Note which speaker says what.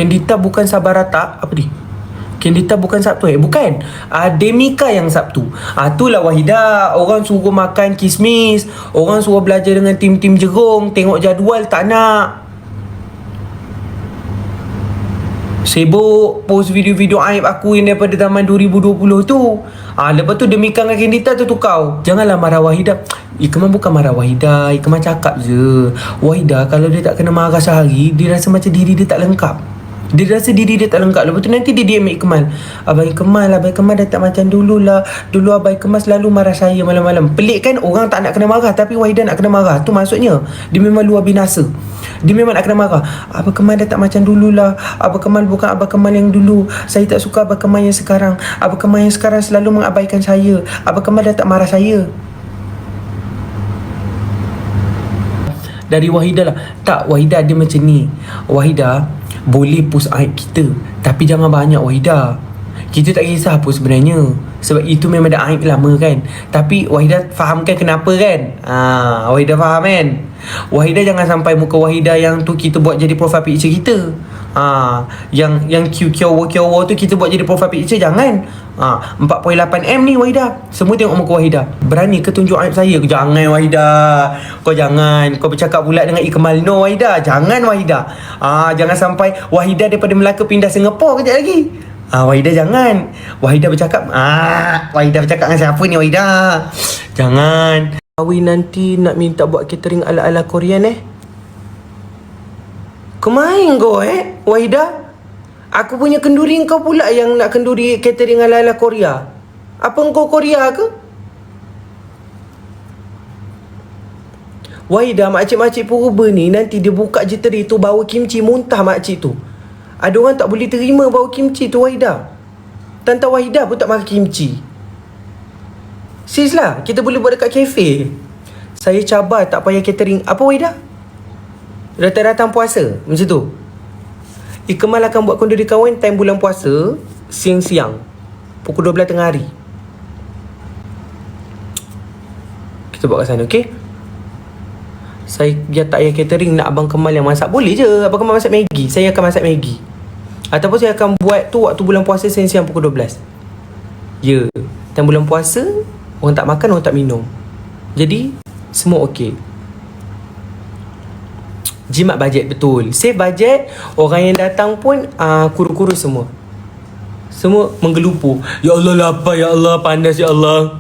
Speaker 1: Kendita bukan Sabarata. Apa ni? Kendita bukan Sabtu bukan. Demika yang Sabtu. Itulah Wahida. Orang suruh makan kismis, orang suruh belajar dengan tim-tim jerung, tengok jadual tak nak. Sibuk post video-video aib aku yang daripada zaman 2020 tu. Lepas tu Demika dengan Kendita tu tukar. Janganlah marah Wahida. Ikmal bukan marah Wahida, Ikmal cakap je, Wahida kalau dia tak kena marah sehari, dia rasa macam diri dia tak lengkap. Dia rasa diri dia tak lengkap. Lepas tu nanti dia diam Ikmal. Abang Ikmal dah tak macam dulu lah. Dulu Abang Ikmal selalu marah saya malam-malam. Pelik kan, orang tak nak kena marah, tapi Wahida nak kena marah. Tu maksudnya dia memang luar binasa. Dia memang nak kena marah. Abang Kemal dah tak macam dulu lah. Abang Kemal bukan Abang Kemal yang dulu. Saya tak suka Abang Kemal yang sekarang. Abang Kemal yang sekarang selalu mengabaikan saya. Abang Kemal dah tak marah saya. Dari Wahida lah. Tak, Wahida dia macam ni. Wahida boleh post aib kita, tapi jangan banyak Wahida. Kita tak kisah apa sebenarnya, sebab itu memang dah aib lama kan. Tapi Wahida fahamkan kenapa kan. Wahida faham kan. Wahida jangan sampai muka Wahida yang tu kita buat jadi profile picture kita. Yang kiowo tu kita buat jadi profile picture. Jangan. 4.8M ni Wahida, semua tengok muka Wahida. Berani ke tunjuk aib saya? Jangan Wahida. Kau jangan. Kau bercakap pula dengan Ikmal. No Wahida. Jangan Wahida. Jangan sampai Wahida daripada Melaka pindah Singapura kejap lagi. Wahida jangan. Wahida bercakap dengan siapa ni Wahida? Jangan. Awi nanti nak minta buat catering ala-ala Korean Kemain kau Wahida? Aku punya kenduri kau pula yang nak kenduri catering ala-ala Korea. Apa kau Korea ke? Wahida, makcik-makcik purba ni nanti dia buka jiteri tu bau kimchi, muntah makcik tu. Ada orang tak boleh terima bau kimchi tu Wahida. Tante Wahida pun tak makan kimchi. Sis lah, kita boleh buat dekat kafe. Saya cabar tak payah catering. Apa Wahida? Datang-datang puasa macam tu. Ikmal akan buat kenduri kawan time bulan puasa, siang-siang, pukul 12 tengah hari. Kita buat kat sana, okey? Saya biar tak payah catering, nak Abang Kemal yang masak. Boleh je, Abang Kemal masak Maggi, saya akan masak Maggi. Ataupun saya akan buat tu waktu bulan puasa, siang-siang pukul 12. Ya, time bulan puasa, orang tak makan, orang tak minum. Jadi, semua okey. Jimat bajet betul. Save bajet. Orang yang datang pun kuru-kuru semua. Semua menggelupu. Ya Allah lapar, ya Allah panas, ya Allah.